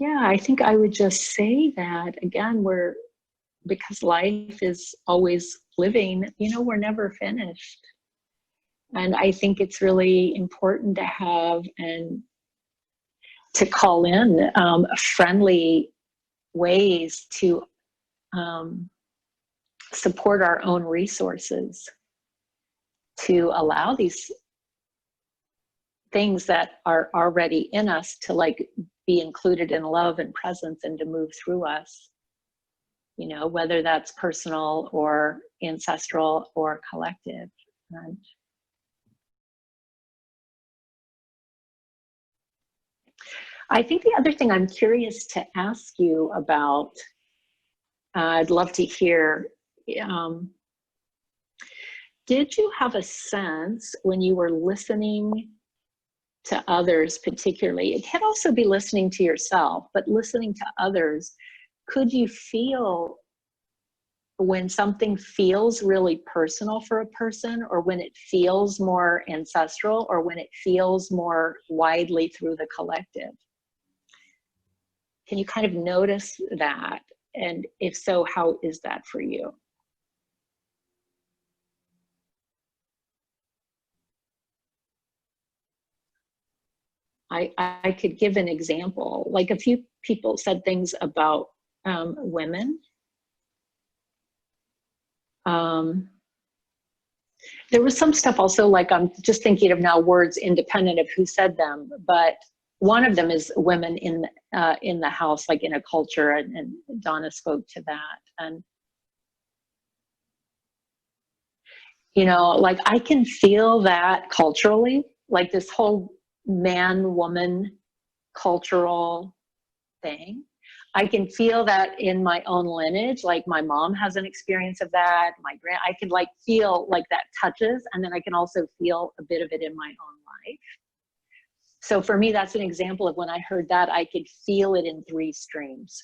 Yeah, I think I would just say that again, because life is always living, we're never finished. And I think it's really important to have and to call in friendly ways to support our own resources, to allow these things that are already in us to be included in love and presence and to move through us, whether that's personal or ancestral or collective. And I think the other thing I'm curious to ask you about, I'd love to hear, did you have a sense when you were listening to others, particularly, it can also be listening to yourself, but listening to others, could you feel when something feels really personal for a person, or when it feels more ancestral, or when it feels more widely through the collective? Can you kind of notice that? And if so, how is that for you? I could give an example. Like, a few people said things about women. There was some stuff also, like, I'm just thinking of now words independent of who said them, but one of them is women in the house, like in a culture, and Donna spoke to that. And like, I can feel that culturally, like this whole man-woman cultural thing. I can feel that in my own lineage, like my mom has an experience of that, I can like feel like that touches, and then I can also feel a bit of it in my own life. So for me, that's an example of when I heard that, I could feel it in 3 streams.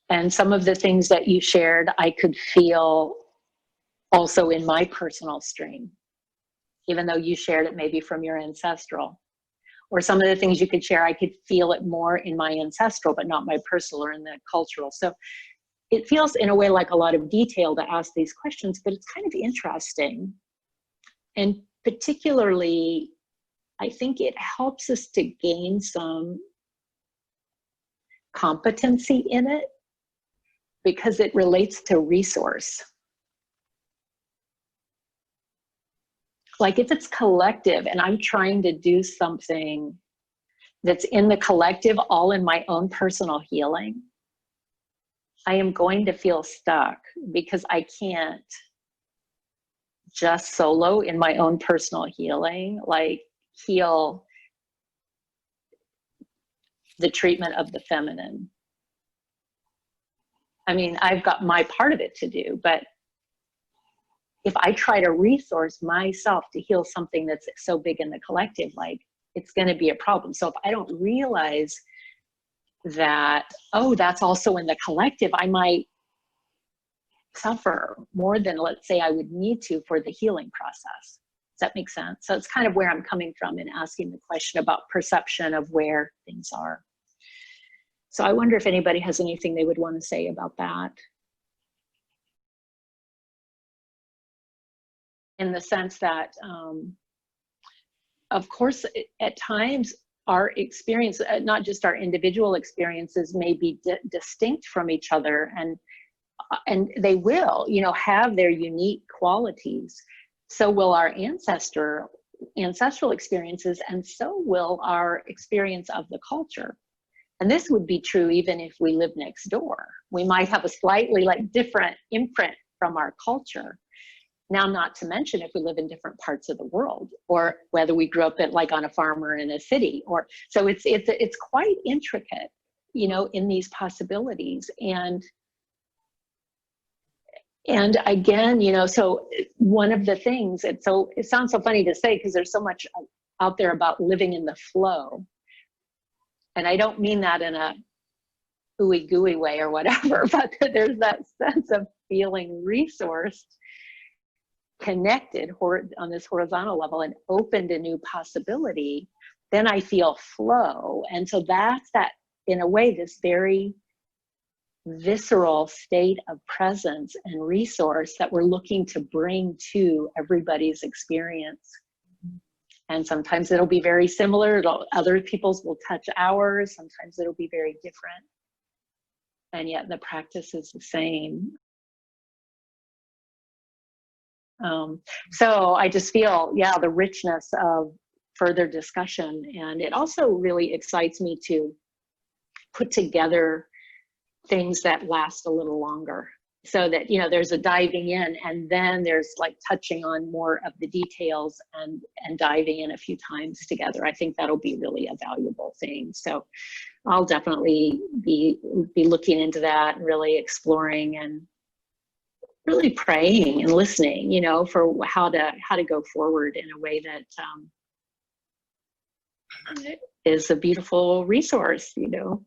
And some of the things that you shared, I could feel also in my personal stream, even though you shared it maybe from your ancestral. Or some of the things you could share, I could feel it more in my ancestral, but not my personal or in the cultural. So it feels in a way like a lot of detail to ask these questions, but it's kind of interesting. And particularly, I think it helps us to gain some competency in it, because it relates to resource. Like, if it's collective and I'm trying to do something that's in the collective, all in my own personal healing, I am going to feel stuck, because I can't just solo in my own personal healing, like heal the treatment of the feminine. I mean, I've got my part of it to do, but if I try to resource myself to heal something that's so big in the collective, like, it's going to be a problem. So if I don't realize that, oh, that's also in the collective, I might suffer more than, let's say, I would need to for the healing process. Does that make sense? So it's kind of where I'm coming from in asking the question about perception of where things are. So I wonder if anybody has anything they would want to say about that. In the sense that, of course, at times our experience, not just our individual experiences, may be distinct from each other, and they will, have their unique qualities. So will our ancestral experiences, and so will our experience of the culture. And this would be true even if we live next door. We might have a slightly different imprint from our culture. Now, not to mention if we live in different parts of the world, or whether we grew up on a farm or in a city, so it's quite intricate, in these possibilities. And again, so one of the things, it sounds so funny to say, because there's so much out there about living in the flow. And I don't mean that in a ooey gooey way or whatever, but there's that sense of feeling resourced, connected on this horizontal level, and open to new possibility. then I feel flow. And so that's that, in a way, this very visceral state of presence and resource that we're looking to bring to everybody's experience. And sometimes it'll be very similar. Other people's will touch ours. Sometimes it'll be very different. And yet the practice is the same. So I just feel, yeah, the richness of further discussion. And it also really excites me to put together things that last a little longer, so that, you know, there's a diving in, and then there's like touching on more of the details and diving in a few times together. I think that'll be really a valuable thing. So I'll definitely be looking into that and really exploring and really praying and listening, you know, for how to go forward in a way that is a beautiful resource, you know.